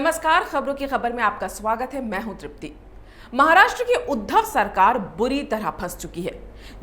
नमस्कार, खबरों की खबर में आपका स्वागत है। मैं हूं तृप्ति। महाराष्ट्र की उद्धव सरकार बुरी तरह फंस चुकी है।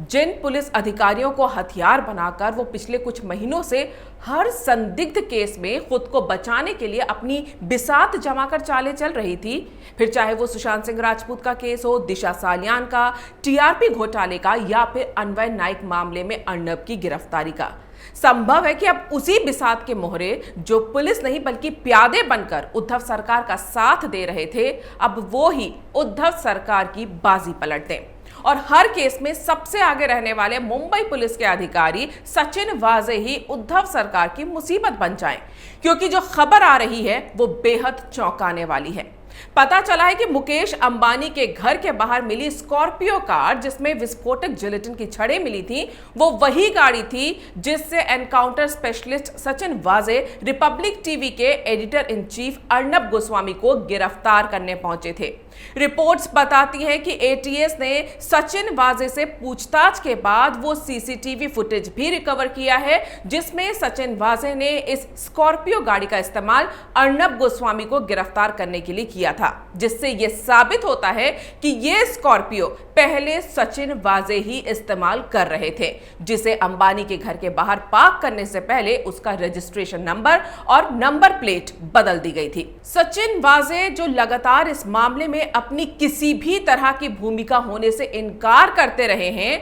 जिन पुलिस अधिकारियों को हथियार बनाकर वो पिछले कुछ महीनों से हर संदिग्ध केस में खुद को बचाने के लिए अपनी बिसात जमाकर चालें चल रही थी, फिर चाहे वो सुशांत सिंह राजपूत का केस हो, दिशा सालियान का, टीआरपी घोटाले का या फिर अन्वय नाइक मामले में अर्नब की गिरफ्तारी का, संभव है कि अब उसी बिसात के मोहरे जो पुलिस नहीं बल्कि प्यादे बनकर उद्धव सरकार का साथ दे रहे थे, अब वो ही उद्धव सरकार की बाजी पलट दें और हर केस में सबसे आगे रहने वाले मुंबई पुलिस के अधिकारी सचिन वाजे ही उद्धव सरकार की मुसीबत बन जाएं, क्योंकि जो खबर आ रही है वो बेहद चौंकाने वाली है। पता चला है कि मुकेश अंबानी के घर के बाहर मिली स्कॉर्पियो कार जिसमें विस्फोटक जिलेटिन की छड़ें मिली थी, वो वही गाड़ी थी जिससे एनकाउंटर स्पेशलिस्ट सचिन वाजे रिपब्लिक टीवी के editor in chief Arnab Goswami को गिरफ्तार करने पहुंचे थे। रिपोर्ट्स बताती हैं कि एटीएस ने सचिन वाजे से पूछताछ के बाद वो सीसीटीवी फुटेज भी रिकवर किया है जिसमें सचिन वाजे ने इस स्कॉर्पियो गाड़ी का इस्तेमाल अर्नब गोस्वामी को गिरफ्तार करने के लिए किया था, जिससे यह साबित होता है कि यह स्कॉर्पियो पहले सचिन वाजे ही इस्तेमाल कर रहे थे, जिसे अंबानी के घर के बाहर पार्क करने से पहले उसका रजिस्ट्रेशन नंबर और नंबर प्लेट बदल दी गई थी। सचिन वाजे जो लगातार इस मामले में अपनी किसी भी तरह की भूमिका होने से इनकार करते रहे हैं,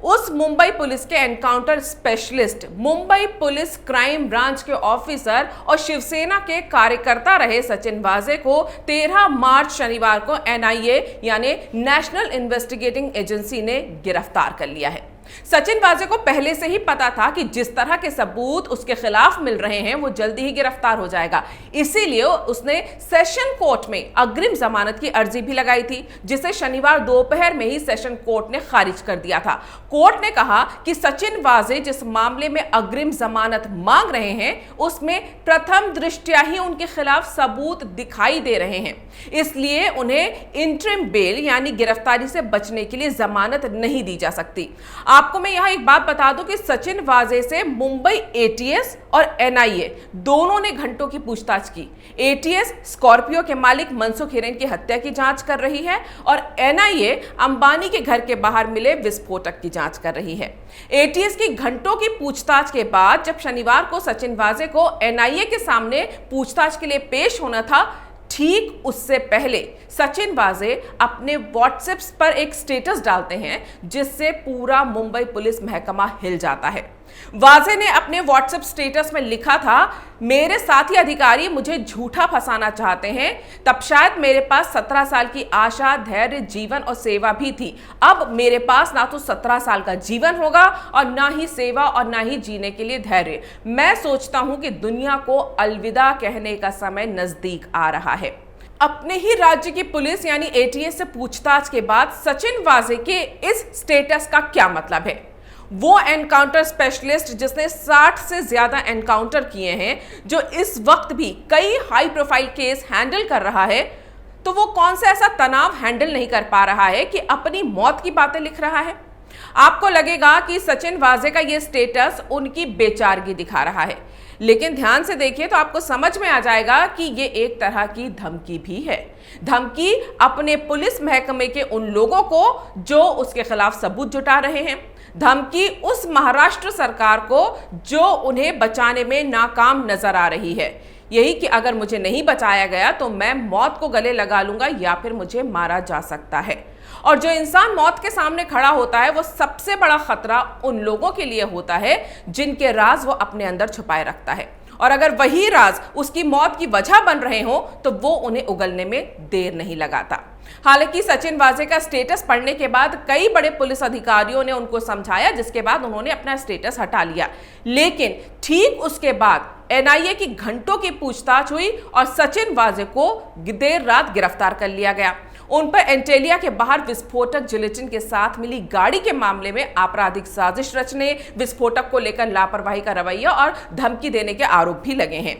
उस मुंबई पुलिस के encounter specialist, Mumbai police crime branch के ऑफिसर और शिवसेना के कार्यकर्ता रहे सचिन वाजे को 13 मार्च शनिवार को एनआईए यानी नेशनल इन्वेस्टिगेटिंग एजेंसी ने गिरफ्तार कर लिया है। सचिन वाजे को पहले से ही पता था कि जिस तरह के सबूत उसके खिलाफ मिल रहे हैं वो जल्दी ही गिरफ्तार हो जाएगा, इसीलिए उसने सेशन कोर्ट में अग्रिम जमानत की अर्जी भी लगाई थी, जिसे शनिवार दोपहर में ही सेशन कोर्ट ने खारिज कर दिया था। कोर्ट ने कहा कि सचिन वाजे जिस मामले में अग्रिम जमानत मांग रहे हैं उसमें प्रथम दृष्टया ही उनके खिलाफ सबूत दिखाई दे रहे हैं, इसलिए उन्हें इंटरिम बेल यानी गिरफ्तारी से बचने के लिए जमानत नहीं दी जा सकती। आपको मैं यहां एक बात बता दूं कि सचिन वाजे से मुंबई एटीएस और एनआईए दोनों ने घंटों की पूछताछ की। एटीएस स्कॉर्पियो के मालिक मनसुख हिरेन की हत्या की जांच कर रही है और एनआईए अंबानी के घर के बाहर मिले विस्फोटक की जांच कर रही है। एटीएस की घंटों की पूछताछ के बाद जब शनिवार को सचिन वाजे को एनआईए के सामने पूछताछ के लिए पेश होना था, ठीक उससे पहले सचिन वाजे अपने व्हाट्सएप पर एक स्टेटस डालते हैं जिससे पूरा मुंबई पुलिस महकमा हिल जाता है। वाजे ने अपने व्हाट्सएप स्टेटस में लिखा था, मेरे साथी अधिकारी मुझे झूठा फंसाना चाहते हैं, तब शायद मेरे पास 17 साल की आशा, धैर्य, जीवन और सेवा भी थी। अब मेरे पास ना तो 17 साल का जीवन होगा और ना ही सेवा और ना ही जीने के लिए धैर्य। मैं सोचता हूं कि दुनिया को अलविदा कहने का समय नजदीक आ रहा है। अपने ही राज्य की पुलिस यानी एटीएस से पूछताछ के बाद सचिन वाजे के इस स्टेटस का क्या मतलब है? वो एनकाउंटर स्पेशलिस्ट जिसने 60 से ज्यादा एनकाउंटर किए हैं, जो इस वक्त भी कई हाई प्रोफाइल केस हैंडल कर रहा है, तो वो कौन सा ऐसा तनाव हैंडल नहीं कर पा रहा है कि अपनी मौत की बातें लिख रहा है? आपको लगेगा कि सचिन वाजे का ये स्टेटस उनकी बेचारगी दिखा रहा है, लेकिन ध्यान से देखिए तो आपको समझ में आ जाएगा कि ये एक तरह की धमकी भी है। धमकी अपने पुलिस महकमे के उन लोगों को जो उसके खिलाफ सबूत जुटा रहे हैं, धमकी उस महाराष्ट्र सरकार को जो उन्हें बचाने में नाकाम नजर आ रही है, यही कि अगर मुझे नहीं बचाया गया तो मैं मौत को गले लगा लूंगा या फिर मुझे मारा जा सकता है। और जो इंसान मौत के सामने खड़ा होता है वो सबसे बड़ा खतरा उन लोगों के लिए होता है जिनके राज वो अपने अंदर छुपाए रखता है, और अगर वही राज उसकी मौत की वजह बन रहे हो तो वो उन्हें उगलने में देर नहीं लगाता। हालांकि सचिन वाजे का स्टेटस पढ़ने के बाद कई बड़े पुलिस अधिकारियों ने उनको समझाया, जिसके बाद उन्होंने अपना स्टेटस हटा लिया, लेकिन ठीक उसके बाद एनआईए की घंटों की पूछताछ हुई और सचिन वाजे को देर रात गिरफ्तार कर लिया गया। उन पर एंटेलिया के बाहर विस्फोटक जिलेटिन के साथ मिली गाड़ी के मामले में आपराधिक साजिश रचने, विस्फोटक को लेकर लापरवाही का रवैया और धमकी देने के आरोप भी लगे हैं।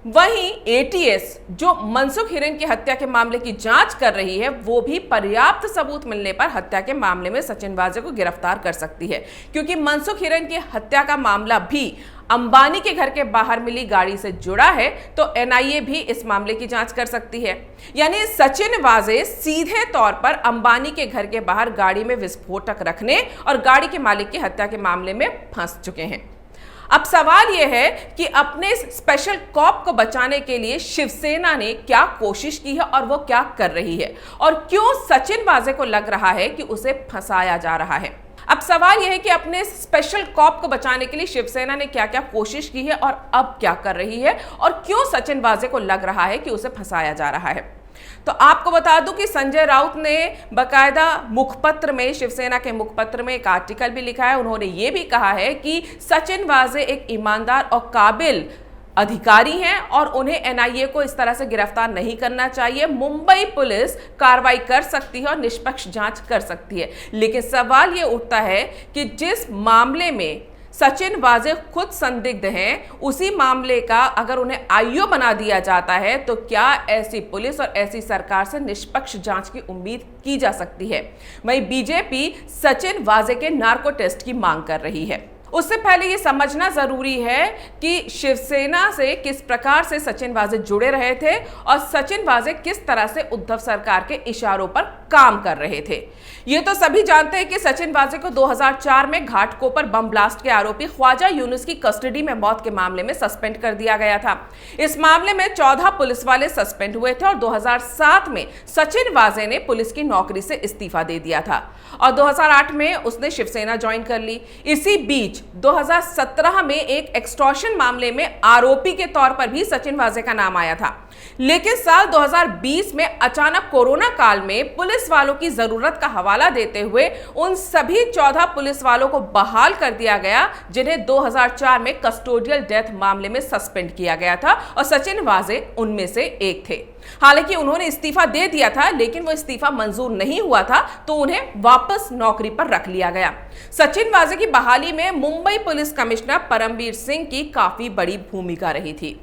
वहीं एटीएस जो मनसुख हिरेन की हत्या के मामले की जांच कर रही है, वो भी पर्याप्त सबूत मिलने पर हत्या के मामले में सचिन वाजे को गिरफ्तार कर सकती है, क्योंकि मनसुख हिरेन की हत्या का मामला भी अंबानी के घर के बाहर मिली गाड़ी से जुड़ा है, तो एनआईए भी इस मामले की जांच कर सकती है। यानी सचिन वाजे सीधे तौर पर अंबानी के घर के बाहर गाड़ी में विस्फोटक रखने और गाड़ी के मालिक की हत्या के मामले में फंस चुके हैं। अब सवाल यह है कि अपने स्पेशल कॉप को बचाने के लिए शिवसेना ने क्या कोशिश की है और वो क्या कर रही है, और क्यों सचिन वाजे को लग रहा है कि उसे फंसाया जा रहा है। अब सवाल यह है कि अपने स्पेशल कॉप को बचाने के लिए शिवसेना ने क्या क्या कोशिश की है और अब क्या कर रही है, और क्यों सचिन वाजे को लग रहा है कि उसे फंसाया जा रहा है। तो आपको बता दूं कि संजय राउत ने बकायदा मुखपत्र में, शिवसेना के मुखपत्र में एक आर्टिकल भी लिखा है। उन्होंने ये भी कहा है कि सचिन वाजे एक ईमानदार और काबिल अधिकारी हैं और उन्हें एनआईए को इस तरह से गिरफ्तार नहीं करना चाहिए। मुंबई पुलिस कार्रवाई कर सकती है और निष्पक्ष जांच कर सकती है। लेकिन सवाल यह उठता है कि जिस मामले में सचिन वाजे खुद संदिग्ध हैं, उसी मामले का अगर उन्हें आईओ बना दिया जाता है, तो क्या ऐसी पुलिस और ऐसी सरकार से निष्पक्ष जांच की उम्मीद की जा सकती है। वहीं बीजेपी सचिन वाजे के नार्को टेस्ट की मांग कर रही है। उससे पहले ये समझना जरूरी है कि शिवसेना से किस प्रकार से सचिन वाजे जुड़े रहे थे और सचिन वाजे किस तरह से उद्धव सरकार के इशारों पर काम कर रहे थे। ये तो सभी जानते हैं कि सचिन वाजे को 2004 में घाटकोपर बम ब्लास्ट के आरोपी ख्वाजा यूनुस की कस्टडी में मौत के मामले में सस्पेंड कर दिया गया था। इस मामले में 14 पुलिस वाले सस्पेंड हुए थे और 2007 में सचिन वाजे ने पुलिस की नौकरी से इस्तीफा दे दिया था और 2008 में उसने शिवसेना ज्वाइन कर ली। इसी बीच 2017 में एक एक्सटॉर्शन मामले में आरोपी के तौर पर भी सचिन वाजे का नाम आया था। लेकिन साल 2020 में अचानक कोरोना काल में पुलिस वालों की जरूरत का हवाला देते हुए उन सभी 14 पुलिस वालों को बहाल कर दिया गया जिन्हें 2004 में कस्टोडियल डेथ मामले में सस्पेंड किया गया था और सचिन वाजे उनमें से एक थे। हालांकि उन्होंने इस्तीफा दे दिया था, लेकिन वो इस्तीफा मंजूर नहीं हुआ था, तो उन्हें वापस नौकरी पर रख लिया गया। सचिन वाजे की बहाली में मुंबई पुलिस कमिश्नर परमवीर सिंह की काफी बड़ी भूमिका रही थी।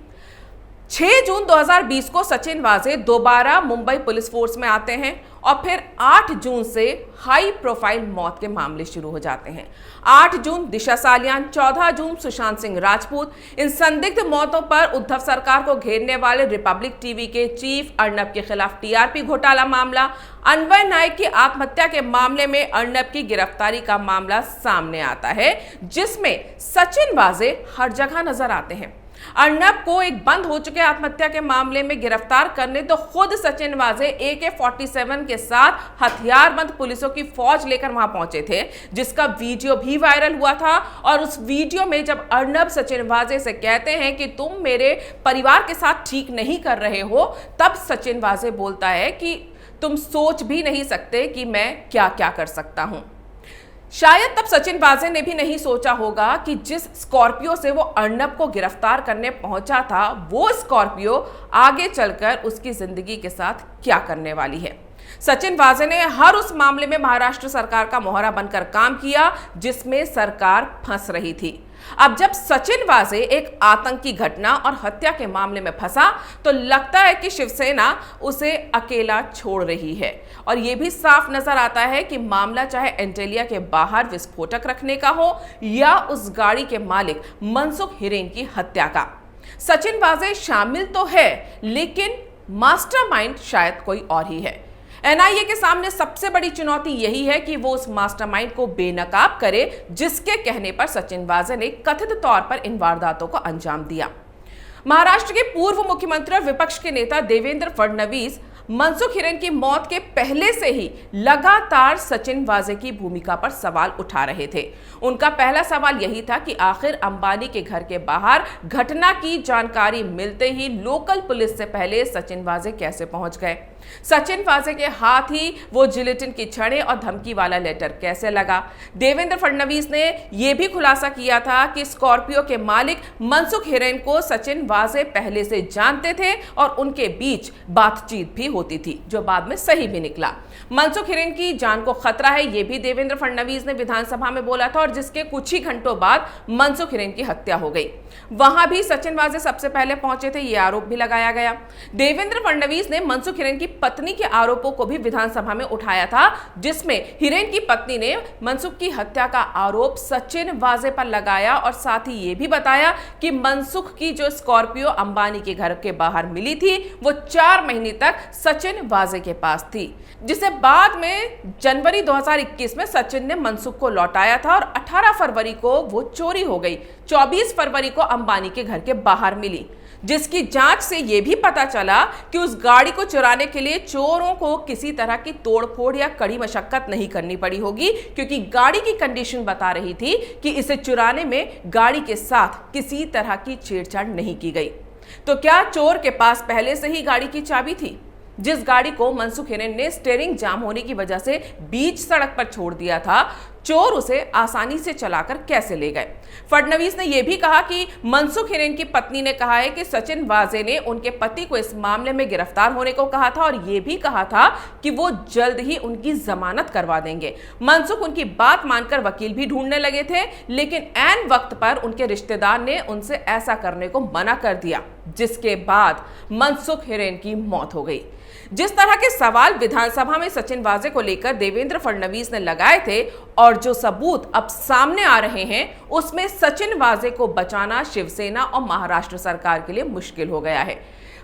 6 जून 2020 को सचिन वाजे दोबारा मुंबई पुलिस फोर्स में आते हैं और फिर 8 जून से हाई प्रोफाइल मौत के मामले शुरू हो जाते हैं। 8 जून दिशा सालियान, 14 जून सुशांत सिंह राजपूत। इन संदिग्ध मौतों पर उद्धव सरकार को घेरने वाले रिपब्लिक टीवी के चीफ अर्नब के खिलाफ टीआरपी घोटाला मामला, अन्वय नायक की आत्महत्या के मामले में अर्नब की गिरफ्तारी का मामला सामने आता है, जिसमें सचिन वाजे हर जगह नजर आते हैं। अर्नब को एक बंद हो चुके आत्महत्या के मामले में गिरफ्तार करने तो खुद सचिन वाजे AK-47 के साथ हथियारबंद पुलिसों की फौज लेकर वहां पहुंचे थे, जिसका वीडियो भी वायरल हुआ था। और उस वीडियो में जब अर्नब सचिन वाजे से कहते हैं कि तुम मेरे परिवार के साथ ठीक नहीं कर रहे हो, तब सचिन वाजे बोलता है कि तुम सोच भी नहीं सकते कि मैं क्या क्या कर सकता हूं। शायद तब सचिन वाजे ने भी नहीं सोचा होगा कि जिस स्कॉर्पियो से वो अर्नब को गिरफ्तार करने पहुंचा था, वो स्कॉर्पियो आगे चलकर उसकी जिंदगी के साथ क्या करने वाली है। सचिन वाजे ने हर उस मामले में महाराष्ट्र सरकार का मोहरा बनकर काम किया जिसमें सरकार फंस रही थी। अब जब सचिन वाजे एक आतंकी घटना और हत्या के मामले में फंसा, तो लगता है कि शिवसेना उसे अकेला छोड़ रही है। और यह भी साफ नजर आता है कि मामला चाहे एंटेलिया के बाहर विस्फोटक रखने का हो या उस गाड़ी के मालिक मनसुख हिरेन की हत्या का, सचिन वाजे शामिल तो है, लेकिन मास्टरमाइंड शायद कोई और ही है। एनआईए के सामने सबसे बड़ी चुनौती यही है कि वो उस मास्टरमाइंड को बेनकाब करे जिसके कहने पर सचिन वाजे ने कथित तौर पर इन वारदातों को अंजाम दिया। महाराष्ट्र के पूर्व मुख्यमंत्री और विपक्ष के नेता देवेंद्र फडणवीस मनसुख हिरेन की मौत के पहले से ही लगातार सचिन वाजे की भूमिका पर सवाल उठा रहे थे। उनका पहला सवाल यही था कि आखिर अंबानी के घर के बाहर घटना की जानकारी मिलते ही लोकल पुलिस से पहले सचिन वाजे कैसे पहुंच गए। सचिन वाजे के हाथ ही वो जिलेटिन की छड़ें और धमकी वाला लेटर कैसे लगा। देवेंद्र फडणवीस ने यह भी खुलासा किया था कि स्कॉर्पियो के मालिक मनसुख हिरेन को सचिन वाजे पहले से जानते थे और उनके बीच बातचीत भी होती थी, जो बाद में सही भी निकला। मनसुख हिरेन की जान को खतरा है, यह भी देवेंद्र फडणवीस ने विधानसभा में बोला था और जिसके कुछ ही घंटों बाद मनसुख हिरेन की हत्या हो गई। वहां भी सचिन वाजे सबसे पहले पहुंचे थे, यह आरोप भी लगाया गया। देवेंद्र फडणवीस ने मनसुख हिरेन की पत्नी के आरोपों को भी विधानसभा में उठाया था, जिसमें हिरेन की पत्नी ने मनसुख की हत्या का आरोप सचिन वाजे पर लगाया और साथ ही यह भी बताया कि मनसुख की जो स्कॉर्पियो अंबानी के घर के बाहर मिली थी वो 4 महीने तक सचिन वाजे के पास थी, जिसे बाद में जनवरी 2021 में सचिन ने मनसुख को लौटाया था और 18 फरवरी को वो चोरी हो गई। 24 फरवरी को अंबानी के घर के बाहर मिली, जिसकी जांच से यह भी पता चला कि उस गाड़ी को चुराने के लिए चोरों को किसी तरह की तोड़फोड़ या कड़ी मशक्कत नहीं करनी पड़ी होगी, क्योंकि गाड़ी की कंडीशन बता रही थी कि इसे चुराने में गाड़ी के साथ किसी तरह की छेड़छाड़ नहीं की गई। तो क्या चोर के पास पहले से ही गाड़ी की चाबी थी? जिस गाड़ी को मनसुख हिरेन ने स्टीयरिंग जाम होने की वजह से बीच सड़क पर छोड़ दिया था, चोर उसे आसानी से चलाकर कैसे ले गए? फडणवीस ने यह भी कहा कि मनसुख हिरेन की पत्नी ने कहा है कि सचिन वाजे ने उनके पति को इस मामले में गिरफ्तार होने को कहा था और यह भी कहा था कि वो जल्द ही उनकी जमानत करवा देंगे। मनसुख उनकी बात मानकर वकील भी ढूंढने लगे थे, लेकिन ऐन वक्त पर उनके रिश्तेदार ने उनसे ऐसा करने को मना कर दिया, जिसके बाद मनसुख हिरेन की मौत हो गई। जिस तरह के सवाल विधानसभा में सचिन वाजे को लेकर देवेंद्र फडणवीस ने लगाए थे और जो सबूत अब सामने आ रहे हैं, उसमें सचिन वाजे को बचाना शिवसेना और महाराष्ट्र सरकार के लिए मुश्किल हो गया है।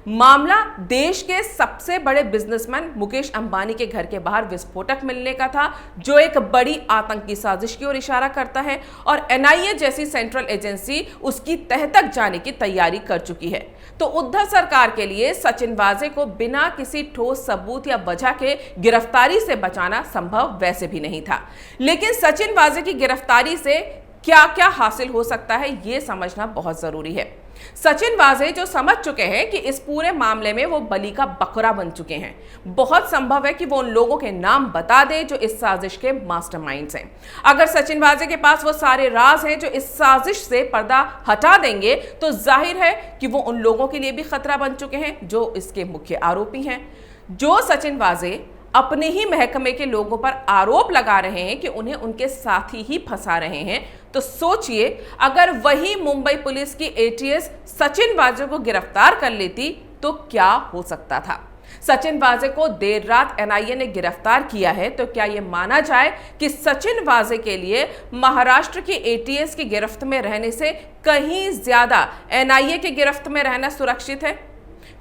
मामला देश के सबसे बड़े बिजनेसमैन मुकेश अंबानी के घर के बाहर विस्फोटक मिलने का था, जो एक बड़ी आतंकी साजिश की ओर इशारा करता है और एनआईए जैसी सेंट्रल एजेंसी उसकी तह तक जाने की तैयारी कर चुकी है। तो उद्धव सरकार के लिए सचिन वाजे को बिना किसी ठोस सबूत या वजह के गिरफ्तारी से बचाना संभव वैसे भी नहीं था, लेकिन सचिन वाजे की गिरफ्तारी से क्या क्या हासिल हो सकता है, यह समझना बहुत जरूरी है। सचिन वाजे जो समझ चुके हैं कि इस पूरे मामले में वो बलि का बकरा बन चुके हैं, बहुत संभव है कि वो उन लोगों के नाम बता दें जो इस साजिश के मास्टरमाइंड्स हैं। अगर सचिन वाजे के पास वो सारे राज हैं जो इस साजिश से पर्दा हटा देंगे, तो जाहिर है कि वो उन लोगों के लिए भी खतरा बन चुके हैं जो इसके मुख्य आरोपी हैं। जो सचिन वाजे अपने ही महकमे के लोगों पर आरोप लगा रहे हैं कि उन्हें उनके साथी ही फंसा रहे हैं, तो सोचिए अगर वही मुंबई पुलिस की एटीएस सचिन वाजे को गिरफ्तार कर लेती तो क्या हो सकता था। सचिन वाजे को देर रात एनआईए ने गिरफ्तार किया है, तो क्या यह माना जाए कि सचिन वाजे के लिए महाराष्ट्र की एटीएस की गिरफ्त में रहने से कहीं ज्यादा एनआईए की गिरफ्त में रहना सुरक्षित है?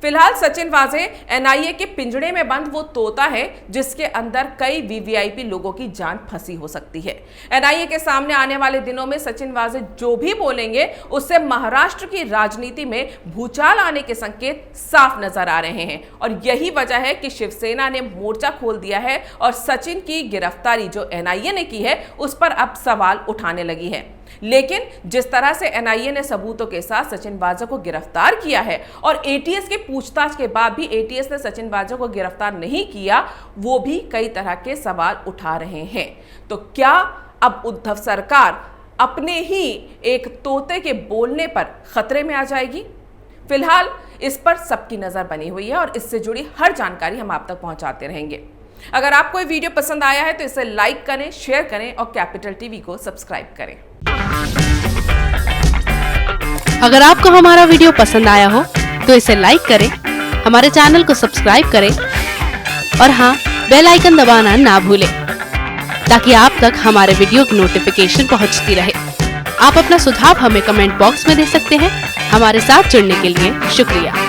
फिलहाल सचिन वाजे एनआईए के पिंजड़े में बंद वो तोता है जिसके अंदर कई वीवीआईपी लोगों की जान फंसी हो सकती है। एनआईए के सामने आने वाले दिनों में सचिन वाजे जो भी बोलेंगे उससे महाराष्ट्र की राजनीति में भूचाल आने के संकेत साफ नजर आ रहे हैं और यही वजह है कि शिवसेना ने मोर्चा खोल दिया है और सचिन की गिरफ्तारी जो एनआईए ने की है उस पर अब सवाल उठाने लगी है। लेकिन जिस तरह से एनआईए ने सबूतों के साथ सचिन वाजे को गिरफ्तार किया है और एटीएस की पूछताछ के बाद भी एटीएस ने सचिन वाजे को गिरफ्तार नहीं किया, वो भी कई तरह के सवाल उठा रहे हैं। तो क्या अब उद्धव सरकार अपने ही एक तोते के बोलने पर खतरे में आ जाएगी? फिलहाल इस पर सबकी नजर बनी हुई है और इससे जुड़ी हर जानकारी हम आप तक पहुंचाते रहेंगे। अगर आपको ये वीडियो पसंद आया है तो इसे लाइक करें, शेयर करें और कैपिटल टीवी को सब्सक्राइब करें। अगर आपको हमारा वीडियो पसंद आया हो तो इसे लाइक करें, हमारे चैनल को सब्सक्राइब करें और हाँ, बेल आइकन दबाना ना भूलें ताकि आप तक हमारे वीडियो की नोटिफिकेशन पहुंचती रहे। आप अपना सुझाव हमें कमेंट बॉक्स में दे सकते हैं। हमारे साथ जुड़ने के लिए शुक्रिया।